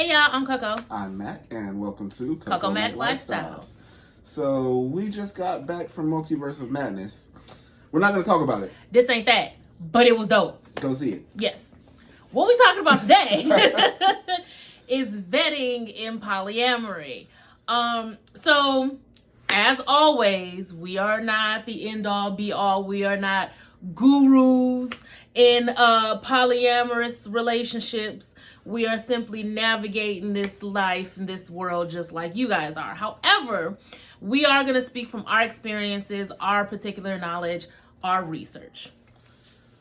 Hey y'all, I'm Coco. I'm Mac, and welcome to Coco Mac Lifestyles. So, we just got back from Multiverse of Madness. We're not going to talk about it. This ain't that, but it was dope. Go see it. Yes. What we talking about today is vetting in polyamory. So, as always, we are not the end-all, be-all. We are not gurus in polyamorous relationships. We are simply navigating this life and this world just like you guys are. However, we are going to speak from our experiences, our particular knowledge, our research.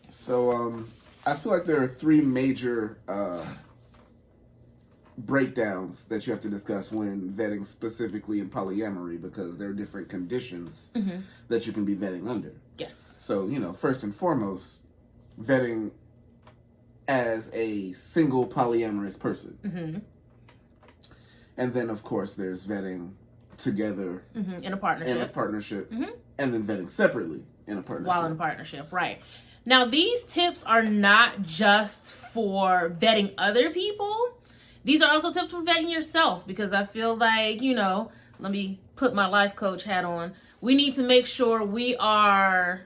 So, I feel like there are three major breakdowns that you have to discuss when vetting specifically in polyamory, because there are different conditions that you can be vetting under. Yes. So, first and foremost, vetting as a single polyamorous person. And then, of course, there's vetting together in a partnership. And then vetting separately in a partnership. While in a partnership, right. Now, these tips are not just for vetting other people. These are also tips for vetting yourself, because I feel like, let me put my life coach hat on. We need to make sure we are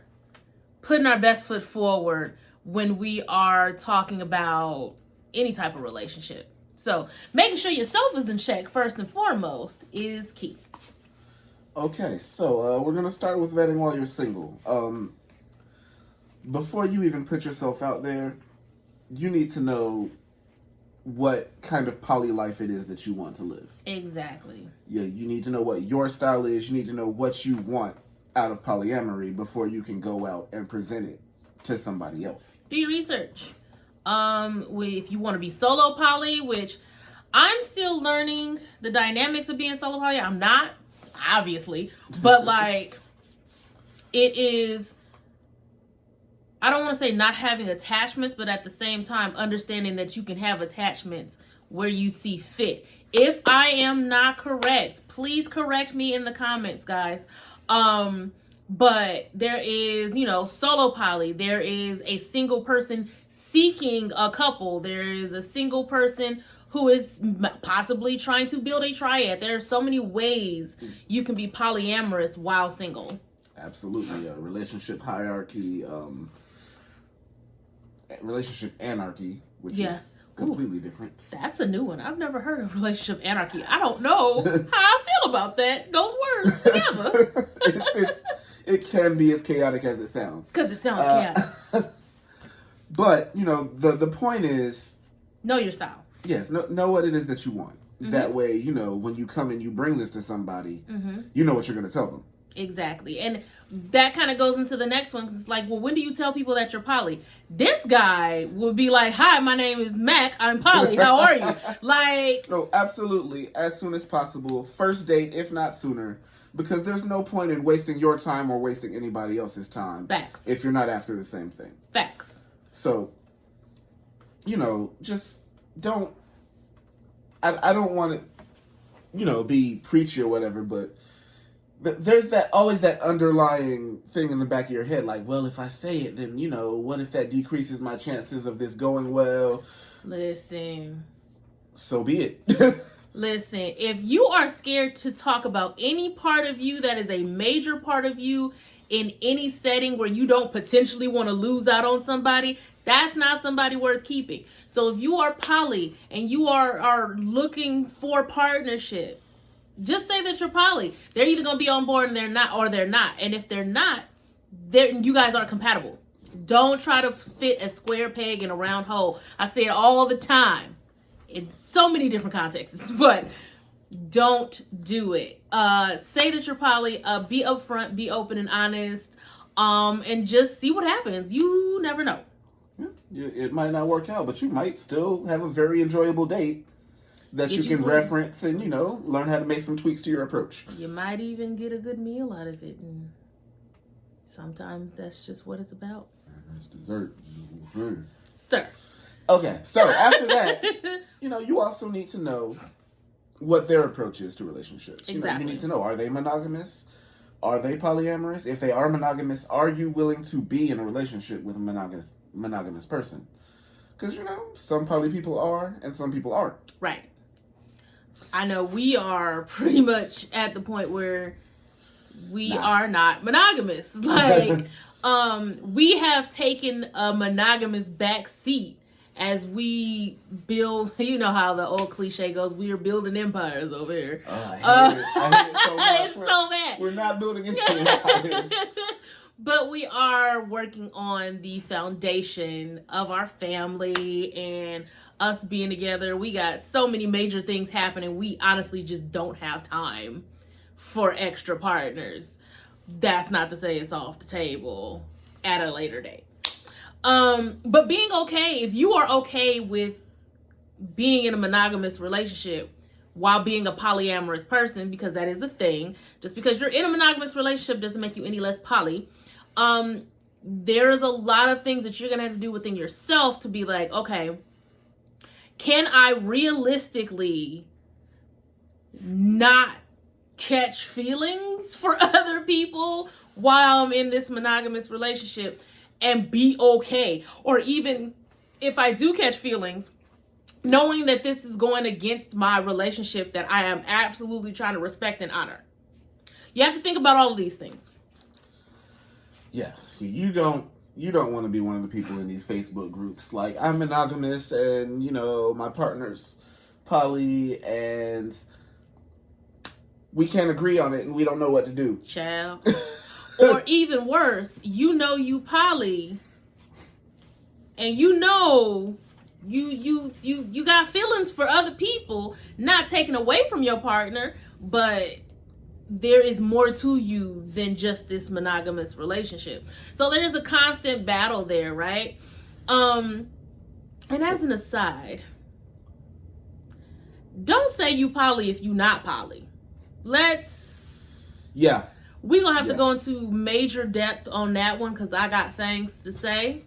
putting our best foot forward when we are talking about any type of relationship. So making sure yourself is in check first and foremost is key. Okay, so we're going to start with vetting while you're single. Before you even put yourself out there, you need to know what kind of poly life it is that you want to live. Exactly. Yeah, you need to know what your style is. You need to know what you want out of polyamory before you can go out and present it to somebody else. Do your research. If you want to be solo poly, which I'm still learning the dynamics of being solo poly. I'm not, obviously, but it is, I don't want to say not having attachments, but at the same time, understanding that you can have attachments where you see fit. If I am not correct, please correct me in the comments, guys. But there is, solo poly. There is a single person seeking a couple. There is a single person who is possibly trying to build a triad. There are so many ways you can be polyamorous while single. Absolutely. Relationship hierarchy, relationship anarchy, which is completely different. That's a new one. I've never heard of relationship anarchy. I don't know how I feel about that. Those words together. It can be as chaotic as it sounds. Because it sounds chaotic. But, the point is... Know your style. Yes, know what it is that you want. That way, when you come and you bring this to somebody, you know what you're going to tell them. Exactly. And that kind of goes into the next one. 'Cause it's like, well, when do you tell people that you're poly? This guy would be like, hi, my name is Mac. I'm poly. How are you? No, absolutely. As soon as possible. First date, if not sooner. Because there's no point in wasting your time or wasting anybody else's time. Facts. If you're not after the same thing. Facts. So, just don't... I don't want to, be preachy or whatever, but... There's always that underlying thing in the back of your head, like, well, if I say it, then, what if that decreases my chances of this going well? Listen. So be it. Listen, if you are scared to talk about any part of you that is a major part of you in any setting where you don't potentially want to lose out on somebody, that's not somebody worth keeping. So if you are poly and you are looking for partnership, just say that you're poly. They're either going to be on board and they're not, or they're not. And if they're not, you guys aren't compatible. Don't try to fit a square peg in a round hole. I say it all the time in so many different contexts, but don't do it. Say that you're poly. Be upfront, be open and honest, and just see what happens. You never know. Yeah, it might not work out, but you might still have a very enjoyable date that you can reference and, learn how to make some tweaks to your approach. You might even get a good meal out of it. And sometimes that's just what it's about. That's dessert. Sir. Okay, so after that, you also need to know what their approach is to relationships. Exactly. You need to know, are they monogamous? Are they polyamorous? If they are monogamous, are you willing to be in a relationship with a monogamous person? Because, some poly people are and some people aren't. Right. I know we are pretty much at the point where we are not monogamous. Like, we have taken a monogamous back seat as we build. You know how the old cliche goes, we are building empires over here. I hate it so much. It's so bad. We're not building any empires. But we are working on the foundation of our family and us being together. We got so many major things happening. We honestly just don't have time for extra partners. That's not to say it's off the table at a later date. But being okay, if you are okay with being in a monogamous relationship while being a polyamorous person, because that is a thing, just because you're in a monogamous relationship doesn't make you any less poly. There's a lot of things that you're gonna have to do within yourself to be like, okay, can I realistically not catch feelings for other people while I'm in this monogamous relationship and be okay? Or even if I do catch feelings, knowing that this is going against my relationship that I am absolutely trying to respect and honor. You have to think about all of these things. Yes, you don't want to be one of the people in these Facebook groups like, I'm monogamous and, you know, my partner's poly and we can't agree on it and we don't know what to do. Child. Or even worse, you know you poly and you know you got feelings for other people, not taken away from your partner, but there is more to you than just this monogamous relationship. So there's a constant battle there, right? And as an aside, don't say you poly if you not poly. We're gonna have to go into major depth on that one because I got things to say.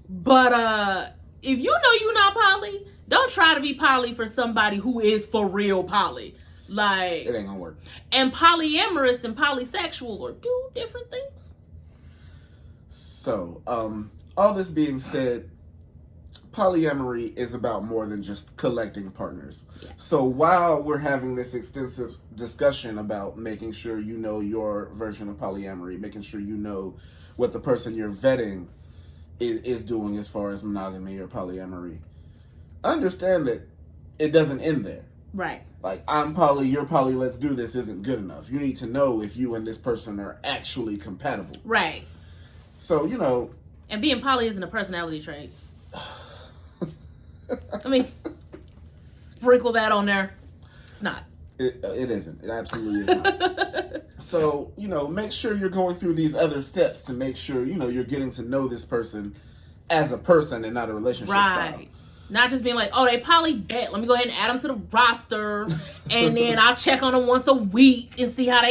But if you know you're not poly, don't try to be poly for somebody who is for real poly. Like, it ain't gonna work. And polyamorous and polysexual are two different things. So, all this being said, polyamory is about more than just collecting partners. Yeah. So while we're having this extensive discussion about making sure you know your version of polyamory, making sure you know what the person you're vetting is doing as far as monogamy or polyamory, understand that it doesn't end there. Right. Like, I'm poly, you're poly, let's do this isn't good enough. You need to know if you and this person are actually compatible. Right. So, you know. And being poly isn't a personality trait. I mean, sprinkle that on there. It's not. It isn't. It absolutely is not. So, you know, make sure you're going through these other steps to make sure, you know, you're getting to know this person as a person and not a relationship style. Not just being like, oh, they poly, bet. Let me go ahead and add them to the roster. And then I'll check on them once a week and see how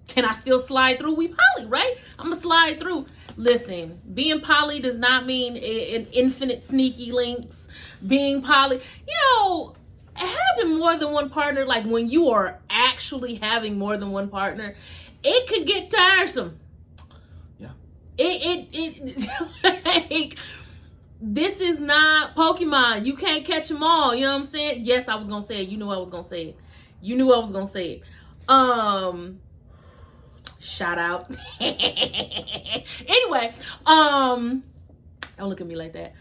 can I still slide through? We poly, right? I'm going to slide through. Listen, being poly does not mean an infinite sneaky links. Being poly, you know, having more than one partner, like when you are actually having more than one partner, it could get tiresome. Yeah. Like, this is not Pokemon. You can't catch them all. You know what I'm saying? Yes, I was going to say it. You knew I was going to say it. You knew I was going to say it. Shout out. Anyway, don't look at me like that.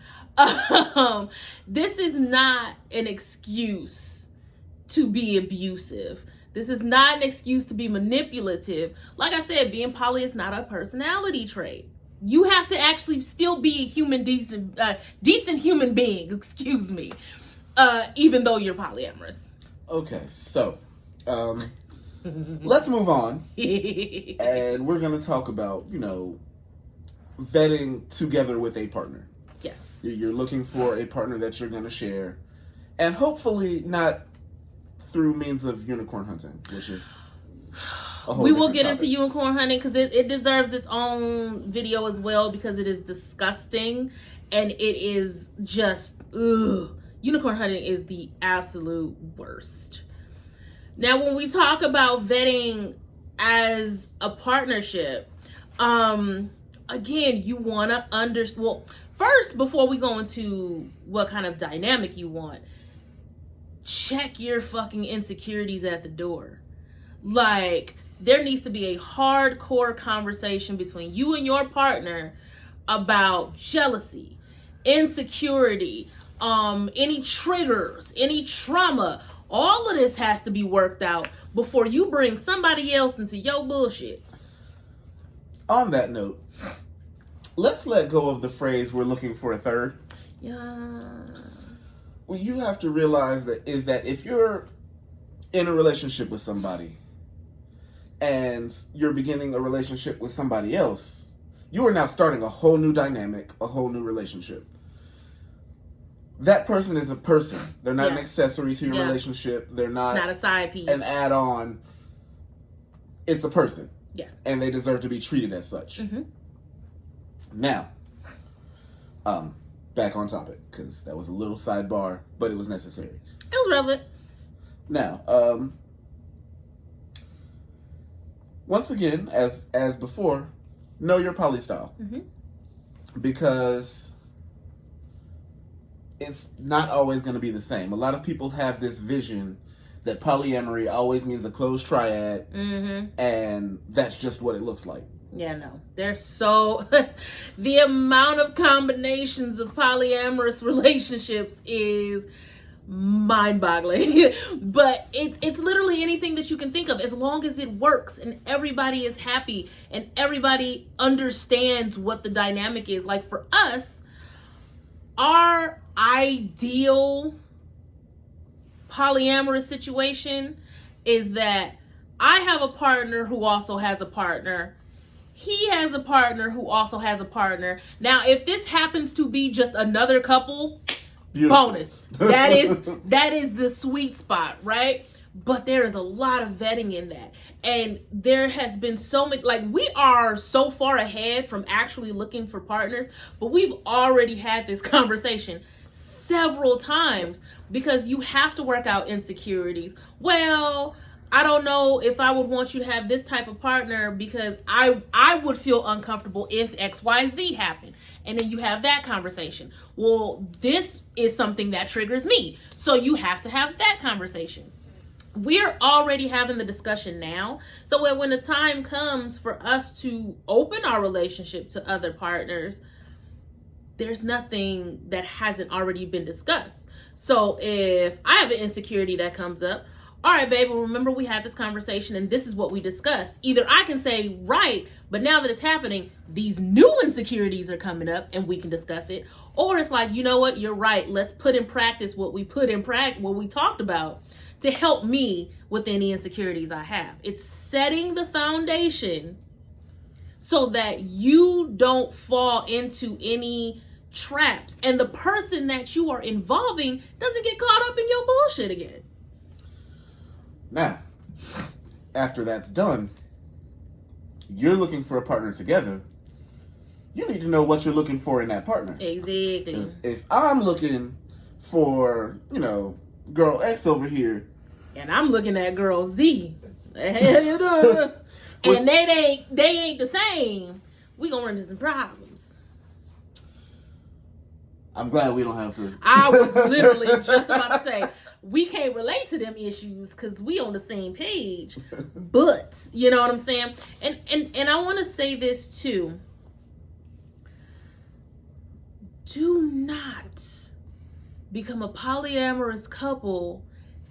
This is not an excuse to be abusive. This is not an excuse to be manipulative. Like I said, being poly is not a personality trait. You have to actually still be a human, decent human being, excuse me, even though you're polyamorous. Okay, so let's move on. And we're going to talk about, you know, vetting together with a partner. Yes. You're looking for a partner that you're going to share. And hopefully not through means of unicorn hunting, which is a whole we will get topic. into unicorn hunting because it deserves its own video as well because it is disgusting and it is just, ugh. Unicorn hunting is the absolute worst. Now, when we talk about vetting as a partnership, again, you want to well, first, before we go into what kind of dynamic you want, check your fucking insecurities at the door. Like, there needs to be a hardcore conversation between you and your partner about jealousy, insecurity, any triggers, any trauma. All of this has to be worked out before you bring somebody else into your bullshit. On that note, let's let go of the phrase "we're looking for a third." Yeah. Well, you have to realize that if you're in a relationship with somebody and you're beginning a relationship with somebody else, you are now starting a whole new dynamic, a whole new relationship. That person is a person. They're not an accessory to your relationship. They're not, it's not a side piece, an add-on. It's a person. Yeah. And they deserve to be treated as such. Mm-hmm. Now, back on topic, because that was a little sidebar, but it was necessary. It was relevant. Now, once again, as before, know your poly style. Mm-hmm. Because it's not always going to be the same. A lot of people have this vision that polyamory always means a closed triad, and that's just what it looks like. Yeah, no. There's so... the amount of combinations of polyamorous relationships is mind-boggling. But it's literally anything that you can think of, as long as it works and everybody is happy and everybody understands what the dynamic is. Like, for us, our ideal polyamorous situation is that I have a partner who also has a partner. He has a partner who also has a partner. Now, if this happens to be just another couple, beautiful. Bonus. That is the sweet spot, right? But there is a lot of vetting in that. And there has been so many, like, we are so far ahead from actually looking for partners, but we've already had this conversation several times, because you have to work out insecurities. Well, I don't know if I would want you to have this type of partner because I would feel uncomfortable if XYZ happened. And then you have that conversation. Well, this is something that triggers me. So you have to have that conversation. We're already having the discussion now. So when the time comes for us to open our relationship to other partners, there's nothing that hasn't already been discussed. So if I have an insecurity that comes up, all right, babe, well, remember we had this conversation and this is what we discussed. Either I can say, right, but now that it's happening, these new insecurities are coming up and we can discuss it. Or it's like, you know what, you're right. Let's put in practice what we talked about to help me with any insecurities I have. It's setting the foundation so that you don't fall into any traps and the person that you are involving doesn't get caught up in your bullshit again. Now, after that's done, you're looking for a partner together. You need to know what you're looking for in that partner. Exactly. If I'm looking for, girl X over here, and I'm looking at girl Z, and they ain't the same, we gonna run into some problems. I'm glad we don't have to. I was literally just about to say, we can't relate to them issues because we on the same page. But, you know what I'm saying? And I want to say this too. Do not become a polyamorous couple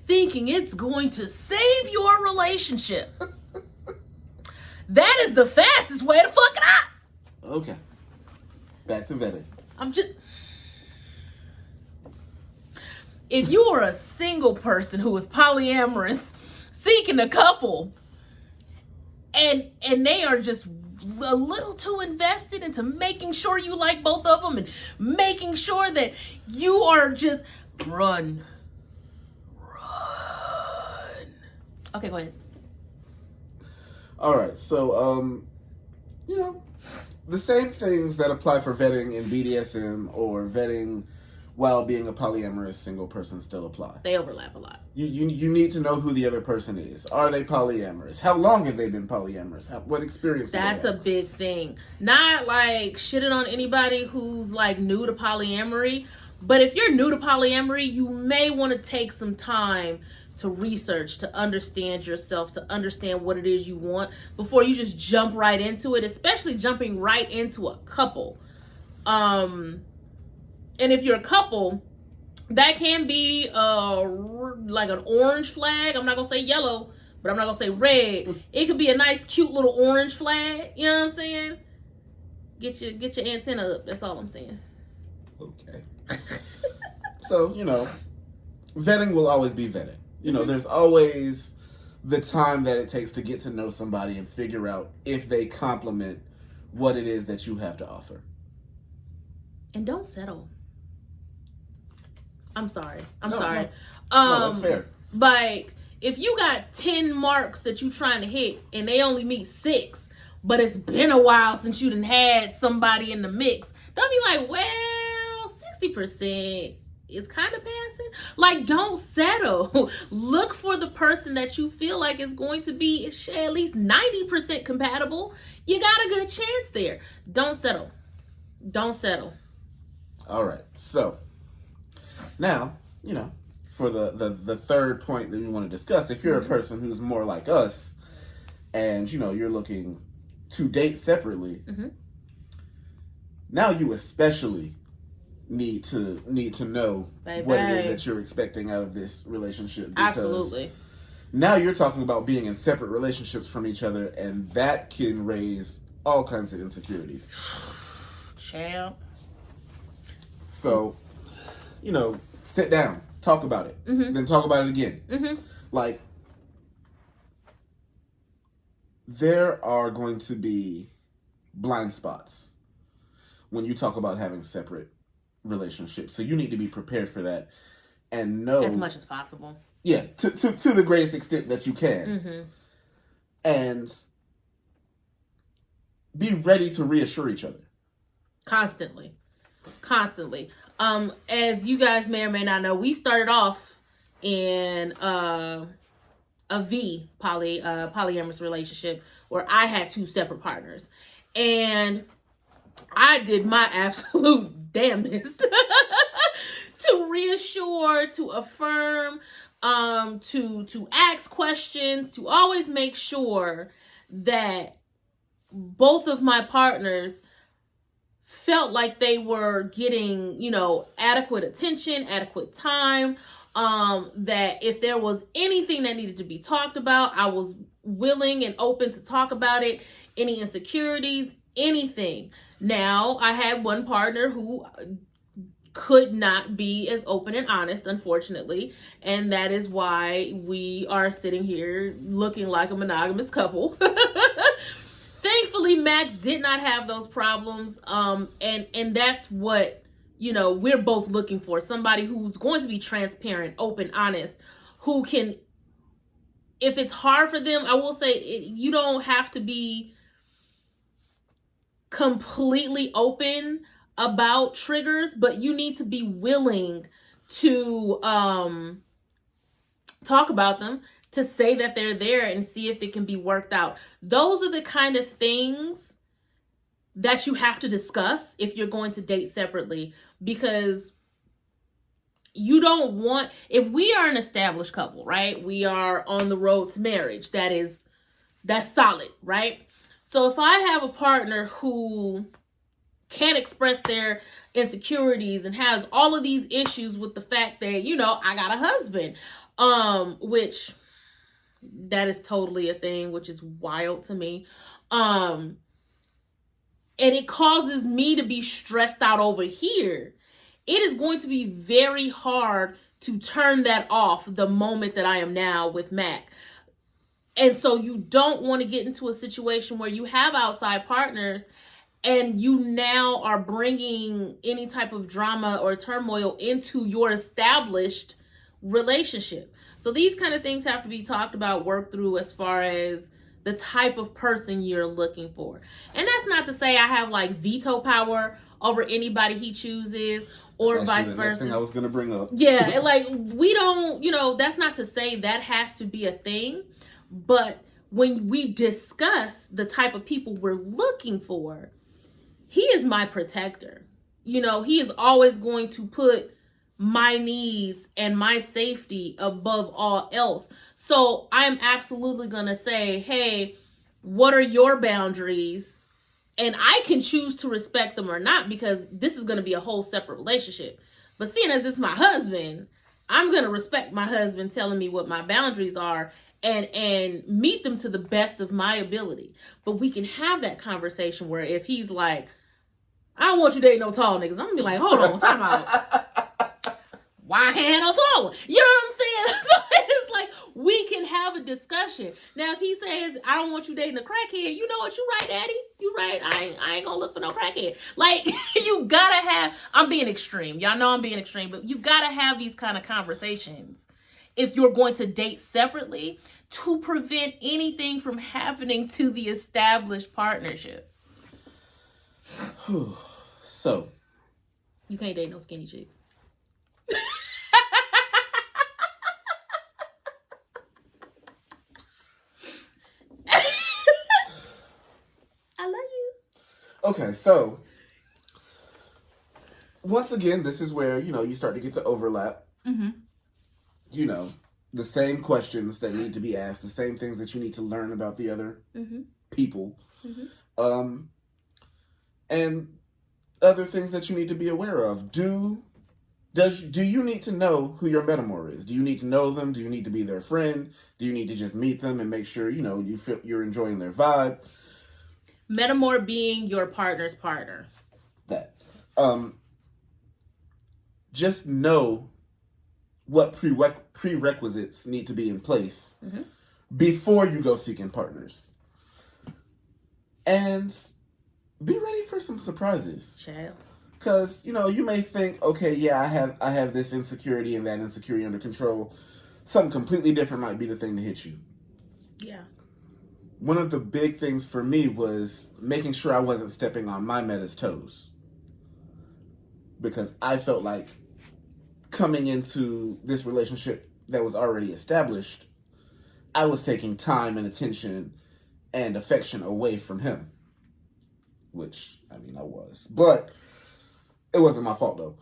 thinking it's going to save your relationship. That is the fastest way to fuck it up. Okay. Back to vetting. If you are a single person who is polyamorous, seeking a couple, and they are just a little too invested into making sure you like both of them and making sure that you are just run. Okay, go ahead. All right, so the same things that apply for vetting in BDSM or vetting while being a polyamorous single person still apply. They overlap a lot. You need to know who the other person is. Are they polyamorous? How long have they been polyamorous? What experience do they have? That's a big thing. Not like shitting on anybody who's like new to polyamory, But if you're new to polyamory, you may want to take some time to research, to understand yourself, to understand what it is you want before you just jump right into it, especially jumping right into a couple. And if you're a couple, that can be like an orange flag. I'm not gonna say yellow, but I'm not gonna say red. It could be a nice, cute little orange flag. You know what I'm saying? Get your antenna up. That's all I'm saying. Okay. So, vetting will always be vetting. There's always the time that it takes to get to know somebody and figure out if they complement what it is that you have to offer. And don't settle. I'm sorry. No, sorry. No, that's fair. Like, if you got 10 marks that you're trying to hit and they only meet 6, but it's been a while since you done had somebody in the mix, don't be like, well, 60% is kind of passing. Like, don't settle. Look for the person that you feel like is going to be at least 90% compatible. You got a good chance there. Don't settle. Don't settle. All right. So, now, for the third point that we want to discuss, if you're a person who's more like us and, you're looking to date separately, now you especially need to know what it is that you're expecting out of this relationship. Because absolutely. Now you're talking about being in separate relationships from each other, and that can raise all kinds of insecurities. Champ. So, sit down, talk about it, then talk about it again. Like, there are going to be blind spots when you talk about having separate relationships. So you need to be prepared for that and know as much as possible. Yeah, to the greatest extent that you can. And be ready to reassure each other. Constantly. As you guys may or may not know, we started off in a polyamorous relationship where I had 2 separate partners, and I did my absolute damnedest to reassure, to affirm, to ask questions, to always make sure that both of my partners felt like they were getting, adequate attention, adequate time, that if there was anything that needed to be talked about, I was willing and open to talk about it, any insecurities, anything. Now, I had one partner who could not be as open and honest, unfortunately, and that is why we are sitting here looking like a monogamous couple. Thankfully, Mac did not have those problems, and that's what, we're both looking for. Somebody who's going to be transparent, open, honest, who can, if it's hard for them, I will say, you don't have to be completely open about triggers, but you need to be willing to talk about them, to say that they're there and see if it can be worked out. Those are the kind of things that you have to discuss if you're going to date separately, because you don't want, if we are an established couple, right? We are on the road to marriage. That's solid, right? So if I have a partner who can't express their insecurities and has all of these issues with the fact that, I got a husband, which that is totally a thing, which is wild to me. And it causes me to be stressed out over here. It is going to be very hard to turn that off the moment that I am now with Mac. And so you don't want to get into a situation where you have outside partners and you now are bringing any type of drama or turmoil into your established relationship. So these kind of things have to be talked about, worked through as far as the type of person you're looking for. And that's not to say I have like veto power over anybody he chooses or vice versa. Next thing I was going to bring up. Yeah, and like we don't, that's not to say that has to be a thing, but when we discuss the type of people we're looking for, he is my protector. he is always going to put my needs and my safety above all else. So I'm absolutely going to say, hey, what are your boundaries? And I can choose to respect them or not, because this is going to be a whole separate relationship. But seeing as it's my husband, I'm going to respect my husband telling me what my boundaries are and meet them to the best of my ability. But we can have that conversation where if he's like, I don't want you dating no tall niggas, I'm going to be like, hold on, time out. Why I can't have no taller? You know what I'm saying? So it's like, we can have a discussion. Now, if he says, I don't want you dating a crackhead, you know what? You right, daddy. You right. I ain't gonna look for no crackhead. Like, you gotta have, I'm being extreme. Y'all know I'm being extreme, but you gotta have these kind of conversations if you're going to date separately to prevent anything from happening to the established partnership. So. You can't date no skinny chicks. I love you. Okay, so once again, this is where, you start to get the overlap. Mm-hmm. The same questions that need to be asked, the same things that you need to learn about the other people. Mm-hmm. And other things that you need to be aware of. Do you need to know who your metamor is? Do you need to know them? Do you need to be their friend? Do you need to just meet them and make sure, you feel you're enjoying their vibe? Metamor being your partner's partner. That. Just know what prerequisites need to be in place before you go seeking partners. And be ready for some surprises. Child. Because, you may think, okay, yeah, I have this insecurity and that insecurity under control. Something completely different might be the thing to hit you. Yeah. One of the big things for me was making sure I wasn't stepping on my meta's toes. Because I felt like coming into this relationship that was already established, I was taking time and attention and affection away from him. Which, I was. But it wasn't my fault, though.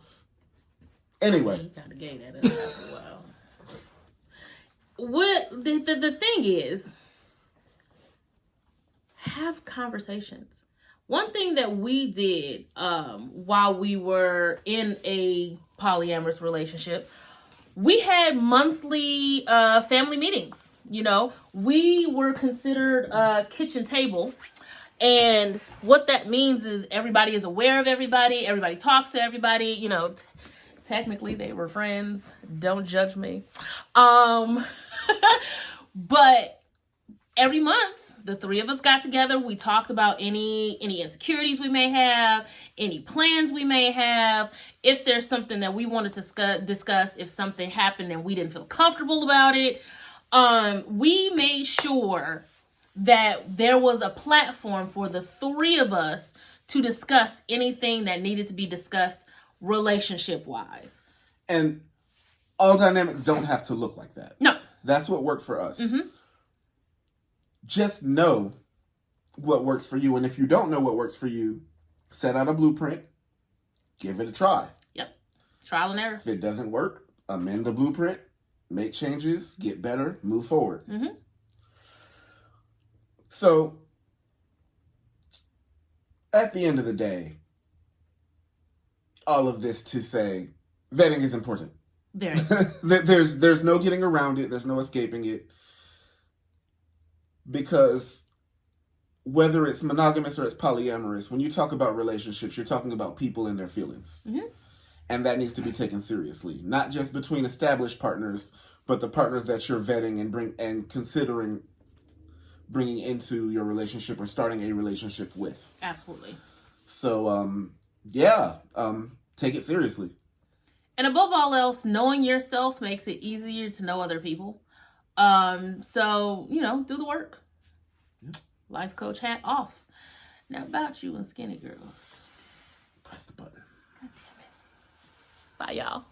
Anyway. You kind of gave that up after a while. What the thing is, have conversations. One thing that we did while we were in a polyamorous relationship, we had monthly family meetings. We were considered a kitchen table. And what that means is everybody is aware of everybody. Everybody talks to everybody. Technically they were friends. Don't judge me. But every month, the three of us got together. We talked about any insecurities we may have, any plans we may have, if there's something that we wanted to discuss, if something happened and we didn't feel comfortable about it. We made sure that there was a platform for the three of us to discuss anything that needed to be discussed relationship-wise. And all dynamics don't have to look like that. No. That's what worked for us. Mm-hmm. Just know what works for you. And if you don't know what works for you, set out a blueprint. Give it a try. Yep. Trial and error. If it doesn't work, amend the blueprint. Make changes. Get better. Move forward. Mm-hmm. So, at the end of the day, all of this to say, vetting is important. Very. There's no getting around it. There's no escaping it. Because whether it's monogamous or it's polyamorous, when you talk about relationships, you're talking about people and their feelings. Mm-hmm. And that needs to be taken seriously. Not just between established partners, but the partners that you're vetting and considering bringing into your relationship or starting a relationship with. Absolutely. So, take it seriously. And above all else, knowing yourself makes it easier to know other people. So, do the work. Yep. Life coach hat off. Now about you and skinny girls. Press the button. God damn it. Bye, y'all.